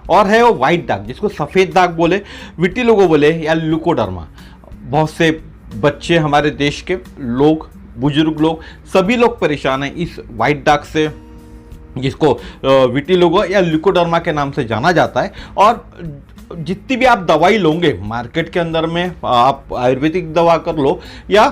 और है वो वाइट दाग, जिसको सफ़ेद दाग बोले, विटिलिगो बोले या ल्यूकोडर्मा। बहुत से बच्चे, हमारे देश के लोग, बुजुर्ग लोग, सभी लोग परेशान हैं इस वाइट दाग से, जिसको विटिलिगो या ल्यूकोडर्मा के नाम से जाना जाता है। और जितनी भी आप दवाई लोगे मार्केट के अंदर में, आप आयुर्वेदिक दवा कर लो या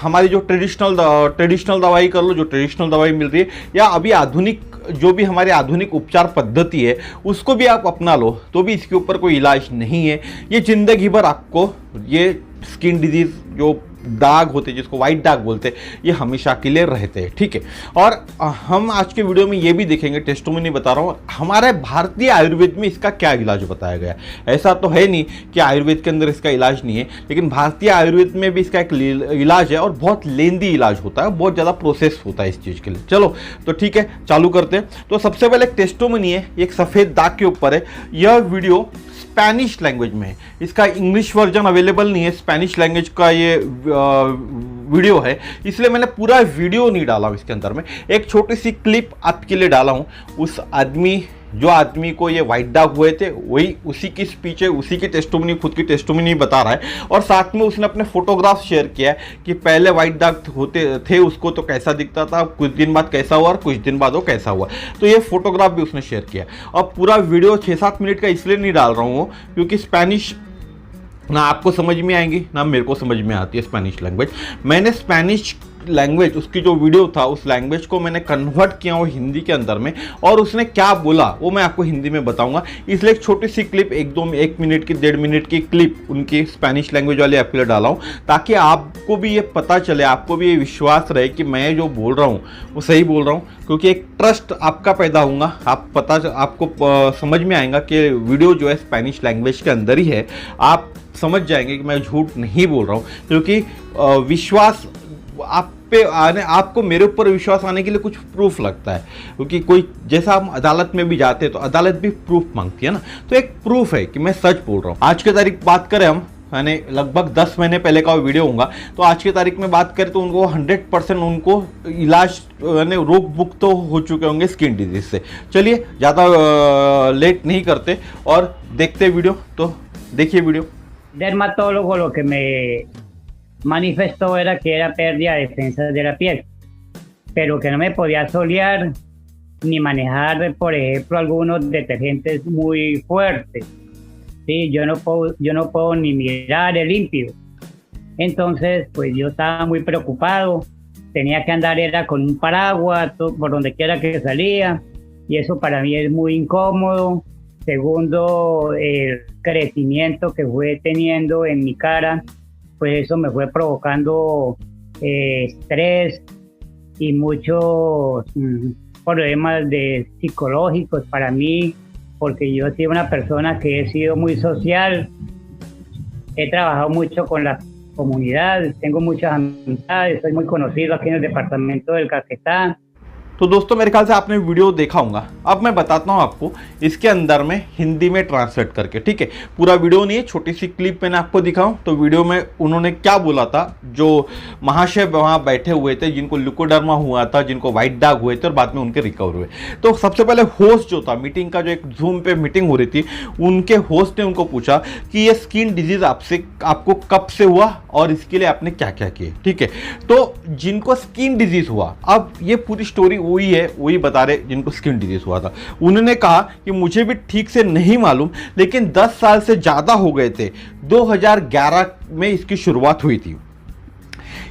हमारी जो ट्रेडिशनल दवाई कर लो, जो ट्रेडिशनल दवाई मिल रही है, या अभी आधुनिक जो भी हमारी आधुनिक उपचार पद्धति है उसको भी आप अपना लो, तो भी इसके ऊपर कोई इलाज नहीं है। ये जिंदगी भर आपको ये स्किन डिजीज जो दाग होते हैं, जिसको वाइट दाग बोलते हैं, ये हमेशा के लिए रहते हैं, ठीक है। और हम आज के वीडियो में ये भी देखेंगे, टेस्टोमनी बता रहा हूँ, हमारे भारतीय आयुर्वेद में इसका क्या इलाज बताया गया है। ऐसा तो है नहीं कि आयुर्वेद के अंदर इसका इलाज नहीं है, लेकिन भारतीय आयुर्वेद में भी इसका एक इलाज है और बहुत लेंदी इलाज होता है, बहुत ज़्यादा प्रोसेस होता है इस चीज़ के लिए। चलो तो ठीक है, चालू करते हैं। तो सबसे पहले एक टेस्टोमनी है, एक सफ़ेद दाग के ऊपर है। यह वीडियो स्पेनिश लैंग्वेज में है, इसका इंग्लिश वर्जन अवेलेबल नहीं है, स्पेनिश लैंग्वेज का ये वीडियो है, इसलिए मैंने पूरा वीडियो नहीं डाला हूँ इसके अंदर में। एक छोटी सी क्लिप आपके लिए डाला हूँ। उस आदमी को ये वाइट दाग हुए थे, वही उसी की स्पीच है, उसी की टेस्टोमनी, खुद की टेस्टोमनी बता रहा है। और साथ में उसने अपने फोटोग्राफ शेयर किया है कि पहले वाइट दाग होते थे उसको तो कैसा दिखता था, कुछ दिन बाद कैसा हुआ और कुछ दिन बाद वो कैसा हुआ। तो ये फोटोग्राफ भी उसने शेयर किया। और पूरा वीडियो 6-7 मिनट का इसलिए नहीं डाल रहा हूँ क्योंकि स्पेनिश ना आपको समझ में आएंगी ना मेरे को समझ में आती है स्पेनिश लैंग्वेज। मैंने स्पेनिश लैंग्वेज, उसकी जो वीडियो था उस लैंग्वेज को मैंने कन्वर्ट किया वो हिंदी के अंदर में, और उसने क्या बोला वो मैं आपको हिंदी में बताऊंगा। इसलिए एक छोटी सी क्लिप, 1 मिनट की, 1.5 मिनट की क्लिप उनकी स्पेनिश लैंग्वेज वाले आपके लिए डाला हूँ, ताकि आपको भी ये पता चले, आपको भी ये विश्वास रहे कि मैं जो बोल रहा हूँ वो सही बोल रहा हूँ। क्योंकि एक ट्रस्ट आपका पैदा होगा, आपको समझ में आएगा कि वीडियो जो है स्पेनिश लैंग्वेज के अंदर ही है, आप समझ जाएंगे कि मैं झूठ नहीं बोल रहा हूँ। क्योंकि विश्वास आपको मेरे ऊपर विश्वास आने के लिए कुछ प्रूफ लगता है, क्योंकि कोई, जैसा हम अदालत में भी जाते हैं तो अदालत भी प्रूफ मांगती है ना, तो एक प्रूफ है कि मैं सच बोल रहा हूँ। आज की तारीख बात करें हम, यानी लगभग 10 महीने पहले का वीडियो होगा, तो आज की तारीख में बात करें तो उनको 100% उनको इलाज, यानी रोग मुक्त तो हो चुके होंगे स्किन डिजीज से। चलिए ज़्यादा लेट नहीं करते और देखते वीडियो। तो देखिए video. Dermatólogo lo que me manifestó era que era pérdida de defensa de la piel, pero que no me podía solear ni manejar, por ejemplo, algunos detergentes muy fuertes. Sí, yo no puedo ni mirar el límpido. Entonces, pues yo estaba muy preocupado, tenía que andar era con un paraguas por donde quiera que salía, y eso para mí es muy incómodo. Segundo, el crecimiento que fue teniendo en mi cara, pues eso me fue provocando estrés y muchos problemas psicológicos para mí, porque yo he sido una persona que he sido muy social, he trabajado mucho con la comunidad, tengo muchas amistades, soy muy conocido aquí en el departamento del Caquetá. तो दोस्तों मेरे ख्याल से आपने video देखा होगा। अब मैं बताता हूँ आपको इसके अंदर में हिंदी में ट्रांसलेट करके, ठीक है। पूरा वीडियो नहीं है, छोटी सी क्लिप मैंने आपको दिखाऊं। तो वीडियो में उन्होंने क्या बोला था, जो महाशय वहाँ बैठे हुए थे, जिनको ल्यूकोडर्मा हुआ था, जिनको वाइट दाग हुए थे और बाद में उनके रिकवर हुए। तो सबसे पहले होस्ट जो था मीटिंग का, जो एक जूम पे मीटिंग हो रही थी, उनके होस्ट ने उनको पूछा कि ये स्किन डिजीज आपको कब से हुआ और इसके लिए आपने क्या क्या किए, ठीक है। तो जिनको स्किन डिजीज हुआ, अब ये पूरी स्टोरी वही बता रहे जिनको स्किन डिजीज हुआ था। उन्होंने कहा कि मुझे भी ठीक से नहीं मालूम, लेकिन 10 साल से ज़्यादा हो गए थे। 2011 में इसकी शुरुआत हुई थी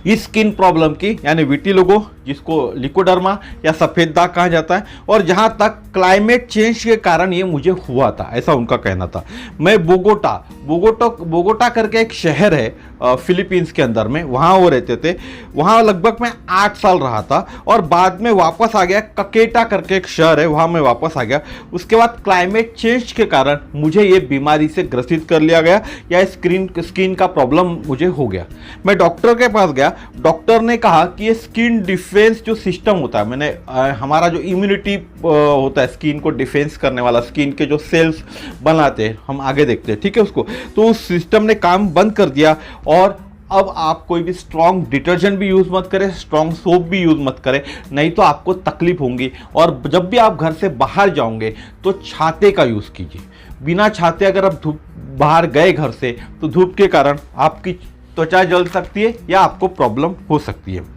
इस स्किन प्रॉब्लम की, यानी विटिलिगो, जिसको ल्यूकोडर्मा या सफ़ेद दाग कहा जाता है। और जहाँ तक क्लाइमेट चेंज के कारण ये मुझे हुआ था, ऐसा उनका कहना था। मैं बोगोटा करके एक शहर है फिलीपींस के अंदर में, वहाँ वो रहते थे। वहाँ लगभग मैं 8 साल रहा था और बाद में वापस आ गया। ककेटा करके एक शहर है, वहाँ मैं वापस आ गया। उसके बाद क्लाइमेट चेंज के कारण मुझे ये बीमारी से ग्रसित कर लिया गया, या स्किन का प्रॉब्लम मुझे हो गया। मैं डॉक्टर के पास गया, डॉक्टर ने कहा कि ये स्किन डिफेंस जो सिस्टम होता है, हमारा जो इम्यूनिटी होता है स्किन को डिफेंस करने वाला, स्किन के जो सेल्स बनाते हैं, हम आगे देखते हैं, ठीक है उसको, तो उस सिस्टम ने काम बंद कर दिया और अब आप कोई भी स्ट्रॉन्ग डिटर्जेंट भी यूज़ मत करें, स्ट्रॉन्ग सोप भी यूज़ मत करें, नहीं तो आपको तकलीफ होंगी। और जब भी आप घर से बाहर जाओगे तो छाते का यूज़ कीजिए। बिना छाते अगर आप धूप बाहर गए घर से तो धूप के कारण आपकी त्वचा जल सकती है या आपको प्रॉब्लम हो सकती है।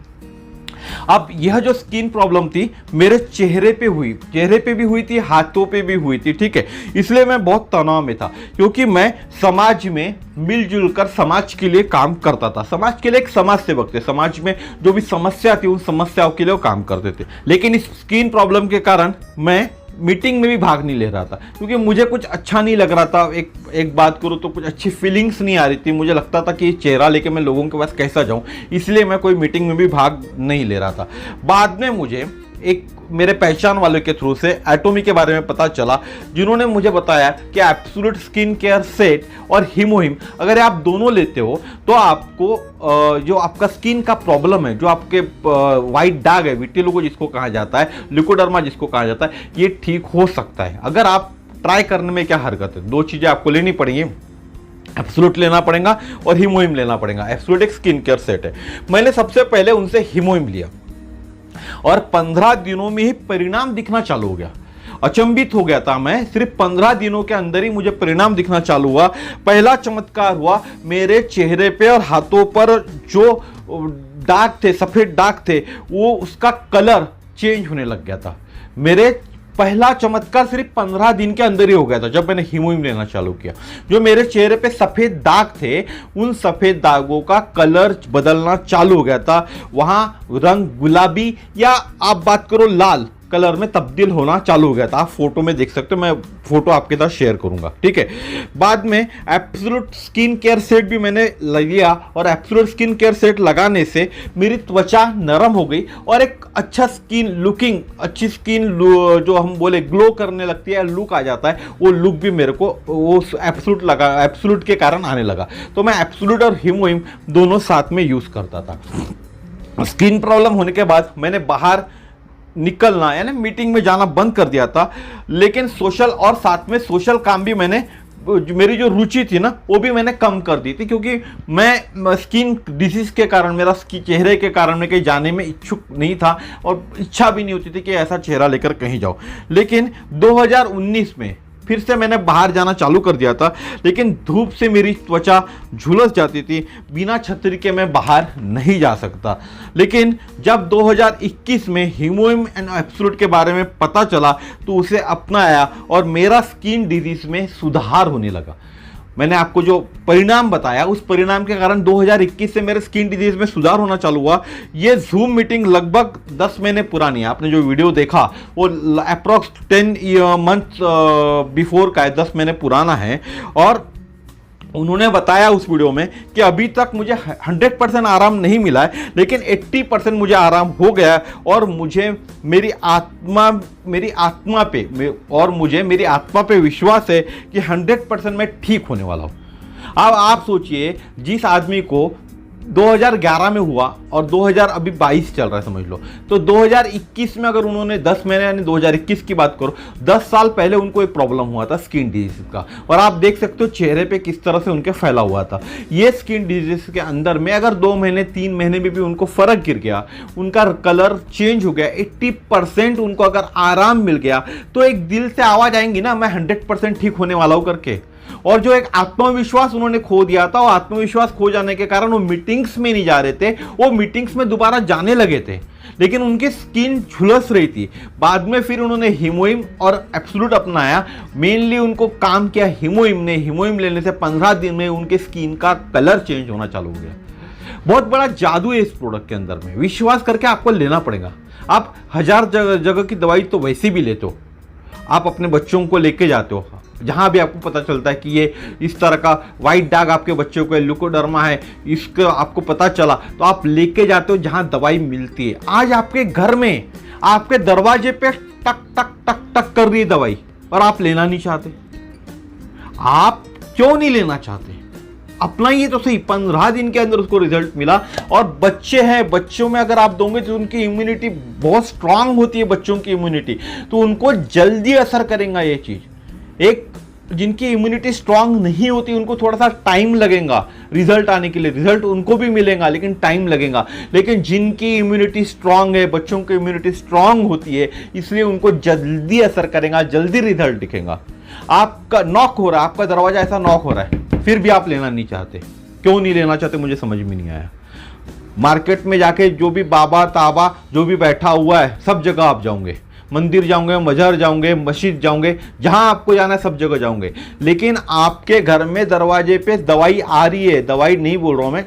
अब यह जो स्किन प्रॉब्लम थी मेरे चेहरे पे भी हुई थी, हाथों पे भी हुई थी, ठीक है। इसलिए मैं बहुत तनाव में था क्योंकि मैं समाज में मिलजुल कर समाज के लिए काम करता था। समाज के लिए एक समाज सेवक थे, समाज में जो भी समस्या थी उन समस्याओं के लिए वो काम करते थे। लेकिन इस स्किन प्रॉब्लम के कारण मैं मीटिंग में भी भाग नहीं ले रहा था क्योंकि मुझे कुछ अच्छा नहीं लग रहा था। एक बात करूँ तो कुछ अच्छी फीलिंग्स नहीं आ रही थी। मुझे लगता था कि ये चेहरा लेके मैं लोगों के पास कैसा जाऊं, इसलिए मैं कोई मीटिंग में भी भाग नहीं ले रहा था। बाद में मुझे एक मेरे पहचान वालों के थ्रू से एटोमी के बारे में पता चला, जिन्होंने मुझे बताया कि एब्सोल्यूट स्किन केयर सेट और हिमोहिम अगर आप दोनों लेते हो तो आपको जो आपका स्किन का प्रॉब्लम है, जो आपके वाइट दाग है, विटिलिगो जिसको कहा जाता है, ल्यूकोडर्मा जिसको कहा जाता है, ये ठीक हो सकता है। अगर आप ट्राई करने में क्या हरकत है। दो चीज़ें आपको लेनी पड़ेंगी, एब्सोल्यूट लेना पड़ेगा और हिमोहिम लेना पड़ेगा। एब्सोल्यूट एक स्किन केयर सेट है। मैंने सबसे पहले उनसे हिमोहिम लिया और 15 दिनों में ही परिणाम दिखना चालू हो गया। अचंभित हो गया था मैं, सिर्फ 15 दिनों के अंदर ही मुझे परिणाम दिखना चालू हुआ। पहला चमत्कार हुआ, मेरे चेहरे पे और हाथों पर जो दाग थे, सफेद दाग थे, वो उसका कलर चेंज होने लग गया था। मेरे पहला चमत्कार सिर्फ 15 दिन के अंदर ही हो गया था जब मैंने हिमोहिम लेना चालू किया। जो मेरे चेहरे पे सफेद दाग थे उन सफेद दागों का कलर बदलना चालू हो गया था। वहां रंग गुलाबी या आप बात करो लाल कलर में तब्दील होना चालू हो गया था। आप फोटो में देख सकते हो, मैं फोटो आपके साथ शेयर करूंगा, ठीक है। बाद में एब्सोल्यूट स्किन केयर सेट भी मैंने लिया और एब्सोल्यूट स्किन केयर सेट लगाने से मेरी त्वचा नरम हो गई और एक अच्छा स्किन लुकिंग, अच्छी स्किन जो हम बोले ग्लो करने लगती है, लुक आ जाता है, वो लुक भी मेरे को वो एब्सोल्यूट के कारण आने लगा। तो मैं एब्सोल्यूट और हिमोहिम दोनों साथ में यूज करता था। स्किन प्रॉब्लम होने के बाद मैंने बाहर निकलना यानी मीटिंग में जाना बंद कर दिया था। लेकिन सोशल और साथ में सोशल काम भी मैंने, मेरी जो रुचि थी ना वो भी मैंने कम कर दी थी क्योंकि मैं स्किन डिजीज के कारण, मेरा चेहरे के कारण मैं कहीं जाने में इच्छुक नहीं था और इच्छा भी नहीं होती थी कि ऐसा चेहरा लेकर कहीं जाओ। लेकिन 2019 में फिर से मैंने बाहर जाना चालू कर दिया था, लेकिन धूप से मेरी त्वचा झुलस जाती थी, बिना छतरी के मैं बाहर नहीं जा सकता। लेकिन जब 2021 में हिमोहिम एंड एब्सोल्यूट के बारे में पता चला तो उसे अपनाया और मेरा स्किन डिजीज में सुधार होने लगा। मैंने आपको जो परिणाम बताया उस परिणाम के कारण 2021 से मेरे स्किन डिजीज में सुधार होना चालू हुआ। ये जूम मीटिंग लगभग 10 महीने पुरानी है। आपने जो वीडियो देखा वो अप्रॉक्स 10 मंथ बिफोर का है, 10 महीने पुराना है। और उन्होंने बताया उस वीडियो में कि अभी तक मुझे 100% आराम नहीं मिला है, लेकिन 80% मुझे आराम हो गया है और मुझे मेरी आत्मा पे विश्वास है कि 100% मैं ठीक होने वाला हूँ। अब आप सोचिए, जिस आदमी को 2011 में हुआ और 2022 चल रहा है समझ लो, तो 2021 में अगर उन्होंने 10 महीने यानी 2021 की बात करो, 10 साल पहले उनको एक प्रॉब्लम हुआ था स्किन डिजीज का, और आप देख सकते हो चेहरे पे किस तरह से उनके फैला हुआ था। ये स्किन डिजीज के अंदर में अगर 2 महीने 3 महीने में भी उनको फर्क गिर गया, उनका कलर चेंज हो गया, 80% उनको अगर आराम मिल गया, तो एक दिल से आवाज आएंगी ना, मैं 100% ठीक होने वाला हूं करके। और जो एक आत्मविश्वास उन्होंने खो दिया था, वो आत्मविश्वास खो जाने के कारण वो मीटिंग्स में नहीं जा रहे थे, वो मीटिंग्स में दोबारा जाने लगे थे, लेकिन उनकी स्किन झुलस रही थी। बाद में फिर उन्होंने हिमोहिम और एब्सोल्यूट अपनाया। मेनली उनको काम किया हिमोहिम ने। हिमोहिम लेने से 15 दिन में उनके स्किन का कलर चेंज होना चालू हो गया। बहुत बड़ा जादू है इस प्रोडक्ट के अंदर में, विश्वास करके आपको लेना पड़ेगा। आप 1000 जगह की दवाई तो वैसे भी लेते हो, आप अपने बच्चों को लेके जाते हो, जहां भी आपको पता चलता है कि ये इस तरह का वाइट दाग आपके बच्चों को ल्यूकोडर्मा है, इसका आपको पता चला तो आप लेके जाते हो जहां दवाई मिलती है। आज आपके घर में आपके दरवाजे पे टक टक टक टक कर रही है दवाई, और आप लेना नहीं चाहते। आप क्यों नहीं लेना चाहते? अपना ये तो सही, 15 दिन के अंदर उसको रिजल्ट मिला। और बच्चे हैं, बच्चों में अगर आप दोगे तो उनकी इम्यूनिटी बहुत स्ट्रांग होती है, बच्चों की इम्यूनिटी, तो उनको जल्दी असर करेगा ये चीज। एक जिनकी इम्यूनिटी स्ट्रांग नहीं होती उनको थोड़ा सा टाइम लगेगा रिजल्ट आने के लिए, रिजल्ट उनको भी मिलेगा लेकिन टाइम लगेगा। लेकिन जिनकी इम्यूनिटी स्ट्रांग है, बच्चों की इम्यूनिटी स्ट्रांग होती है, इसलिए उनको जल्दी असर करेगा, जल्दी रिजल्ट दिखेगा। आपका नॉक हो रहा है, आपका दरवाजा ऐसा नॉक हो रहा है, फिर भी आप लेना नहीं चाहते, क्यों नहीं लेना चाहते मुझे समझ में नहीं आया। मार्केट में जाके जो भी बाबा ताबा जो भी बैठा हुआ है सब जगह आप जाओगे, मंदिर जाओगे, मजार जाओगे, मस्जिद जाओगे, जहां आपको जाना है सब जगह जाओगे, लेकिन आपके घर में दरवाजे पे दवाई आ रही है, दवाई नहीं बोल रहा हूं मैं,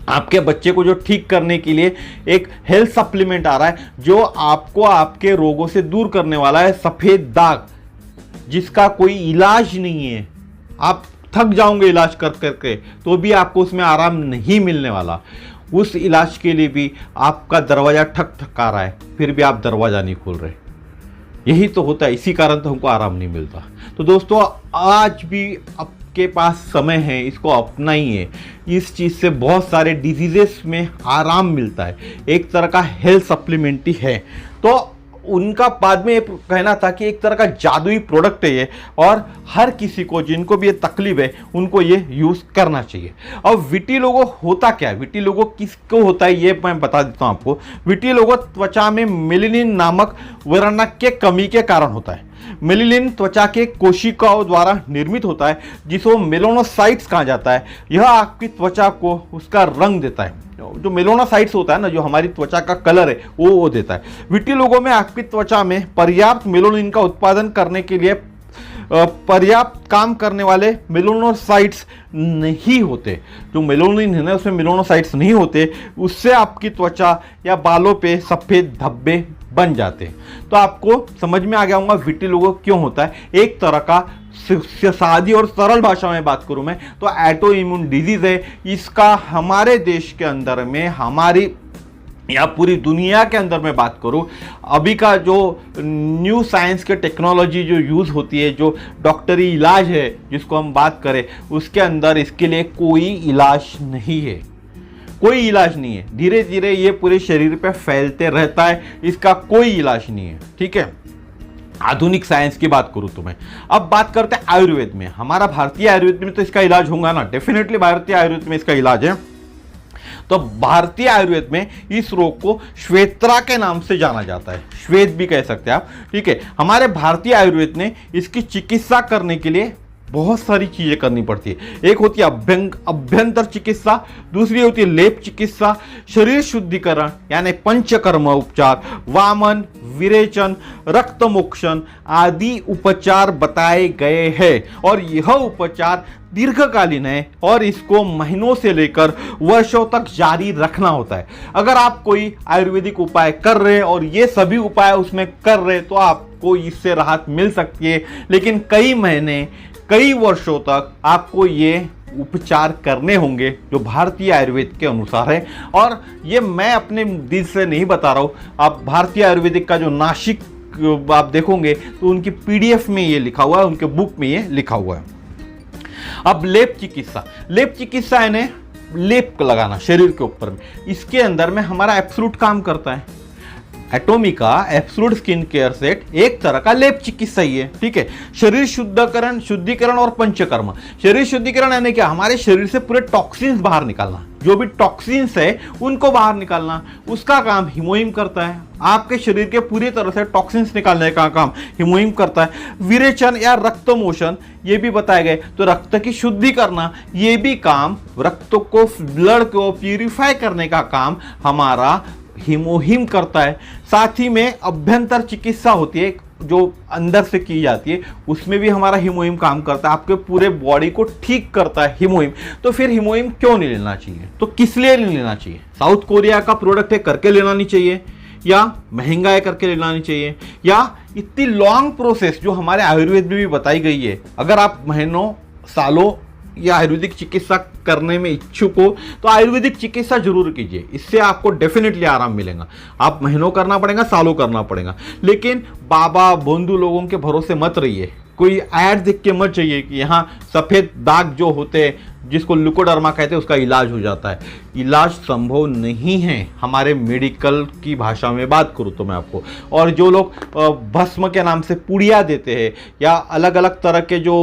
आपके बच्चे को जो ठीक करने के लिए एक हेल्थ सप्लीमेंट आ रहा है जो आपको आपके रोगों से दूर करने वाला है, सफेद दाग, जिसका कोई इलाज नहीं है। आप थक जाओगे इलाज कर करके तो भी आपको उसमें आराम नहीं मिलने वाला। उस इलाज के लिए भी आपका दरवाजा ठक ठका रहा है, फिर भी आप दरवाजा नहीं खोल रहे। यही तो होता है, इसी कारण तो हमको आराम नहीं मिलता। तो दोस्तों आज भी आपके पास समय है, इसको अपनाइए। इस चीज़ से बहुत सारे डिजीजेस में आराम मिलता है, एक तरह का हेल्थ सप्लीमेंट ही है। तो उनका बाद में ये कहना था कि एक तरह का जादुई प्रोडक्ट है ये, और हर किसी को जिनको भी ये तकलीफ है उनको ये यूज़ करना चाहिए। अब विटिलिगो होता क्या है, विटिलिगो किसको होता है ये मैं बता देता हूँ आपको। विटिलिगो त्वचा में मेलानिन नामक वर्णक के कमी के कारण होता है। मेलानिन त्वचा के कोशिकाओं द्वारा निर्मित होता है जिसको मेलानोसाइट्स कहा जाता है। यह आपकी त्वचा को उसका रंग देता है, जो मेलानोसाइट्स होता है ना, जो हमारी त्वचा का कलर है वो देता है। विटिलिगो में आपकी त्वचा में पर्याप्त मेलानिन का उत्पादन करने के लिए पर्याप्त काम करने वाले मेलानोसाइट्स नहीं होते। जो मेलानिन है ना उसमें मेलानोसाइट्स नहीं होते, उससे आपकी त्वचा या बालों पे सफ़ेद धब्बे बन जाते हैं। तो आपको समझ में आ गया होगा विटिलिगो क्यों होता है। एक तरह का सादी और सरल भाषा में बात करूं मैं तो ऑटो इम्यून डिजीज है। इसका हमारे देश के अंदर में, हमारी या पूरी दुनिया के अंदर में बात करूं, अभी का जो न्यू साइंस के टेक्नोलॉजी जो यूज़ होती है, जो डॉक्टरी इलाज है जिसको हम बात करें, उसके अंदर इसके लिए कोई इलाज नहीं है, कोई इलाज नहीं है। धीरे धीरे ये पूरे शरीर पे फैलते रहता है, इसका कोई इलाज नहीं है। ठीक है, आधुनिक साइंस की बात करूं तो मैं अब बात करते हैं आयुर्वेद में। हमारा भारतीय आयुर्वेद में तो इसका इलाज होगा ना, डेफिनेटली भारतीय आयुर्वेद में इसका इलाज है। तो भारतीय आयुर्वेद में इस रोग को श्वेत्रा के नाम से जाना जाता है, श्वेत भी कह सकते हैं आप। ठीक है, हमारे भारतीय आयुर्वेद ने इसकी चिकित्सा करने के लिए बहुत सारी चीजें करनी पड़ती है। एक होती है अभ्यंतर चिकित्सा, दूसरी होती है लेप चिकित्सा, शरीर शुद्धिकरण यानी पंचकर्म उपचार, वामन, विरेचन, रक्त मोक्षण आदि उपचार बताए गए हैं। और यह उपचार दीर्घकालीन है और इसको महीनों से लेकर वर्षों तक जारी रखना होता है। अगर आप कोई आयुर्वेदिक उपाय कर रहे हैं और ये सभी उपाय उसमें कर रहे हैं तो आपको इससे राहत मिल सकती है, लेकिन कई महीने, कई वर्षों तक आपको ये उपचार करने होंगे जो भारतीय आयुर्वेद के अनुसार है। और ये मैं अपने दिल से नहीं बता रहा हूँ, आप भारतीय आयुर्वेदिक का जो नासिक आप देखोगे तो उनकी पीडीएफ में ये लिखा हुआ है, उनके बुक में ये लिखा हुआ है। अब लेप चिकित्सा यानी लेप लगाना शरीर के ऊपर में, इसके अंदर में हमारा एब्सोल्यूट काम करता है। एटोमिका एब्सोल्यूट स्किन केयर सेट एक तरह का लेप चिकित्सा ही है। ठीक है, शरीर शुद्धिकरण और पंचकर्म। शरीर शुद्धिकरण यानी क्या, हमारे शरीर से पूरे टॉक्सिन्स बाहर निकालना, जो भी टॉक्सिन्स है उनको बाहर निकालना, उसका काम हिमोइम करता है। आपके शरीर के पूरी तरह से टॉक्सिन्स निकालने का काम हिमोइम करता है। विरेचन या रक्त मोशन ये भी बताए गए, तो रक्त की शुद्धि करना ये भी काम, रक्त को, ब्लड को प्यूरिफाई करने का काम हमारा हिमोहिम करता है। साथ ही में अभ्यंतर चिकित्सा होती है जो अंदर से की जाती है, उसमें भी हमारा हिमोहिम काम करता है, आपके पूरे बॉडी को ठीक करता है हिमोहिम। तो फिर हिमोहिम क्यों नहीं लेना चाहिए, तो किस लिए नहीं लेना चाहिए? साउथ कोरिया का प्रोडक्ट है करके लेना नहीं चाहिए, या महंगा है करके लेना नहीं चाहिए, या इतनी लॉन्ग प्रोसेस जो हमारे आयुर्वेद में भी बताई गई है, अगर आप महीनों सालों या आयुर्वेदिक चिकित्सा करने में इच्छुक हो तो आयुर्वेदिक चिकित्सा जरूर कीजिए, इससे आपको डेफिनेटली आराम मिलेगा। आप महीनों करना पड़ेगा, सालों करना पड़ेगा, लेकिन बाबा बंधु लोगों के भरोसे मत रहिए। कोई ऐड देख के मत चाहिए कि यहाँ सफ़ेद दाग जो होते हैं, जिसको ल्यूकोडर्मा कहते हैं उसका इलाज हो जाता है। इलाज संभव नहीं है हमारे मेडिकल की भाषा में बात करूँ तो मैं आपको। और जो लोग भस्म के नाम से पुड़िया देते हैं या अलग अलग तरह के जो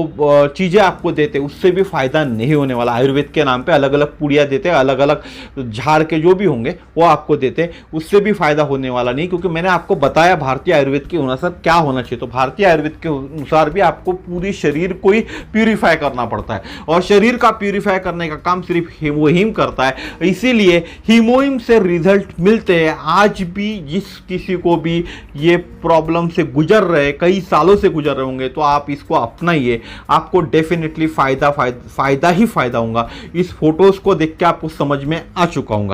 चीज़ें आपको देते हैं उससे भी फ़ायदा नहीं होने वाला। आयुर्वेद के नाम पे अलग अलग पुड़िया देते हैं, अलग अलग झाड़ के जो भी होंगे वो आपको देते हैं, उससे भी फ़ायदा होने वाला नहीं। क्योंकि मैंने आपको बताया भारतीय आयुर्वेद के अनुसार क्या होना चाहिए। तो भारतीय आयुर्वेद के अनुसार भी आपको पूरी शरीर को ही प्यूरिफाई करना पड़ता है और शरीर का प्यूरिफाई करने का काम सिर्फ हीमोहिम करता है। इसीलिए हीमोहिम से रिजल्ट मिलते हैं। आज भी जिस किसी को भी ये प्रॉब्लम से गुजर रहे, कई सालों से गुजर रहे होंगे, तो आप इसको अपनाइए, आपको डेफिनेटली फ़ायदा ही फ़ायदा होगा। इस फोटोज़ को देख के आपको समझ में आ चुका होगा।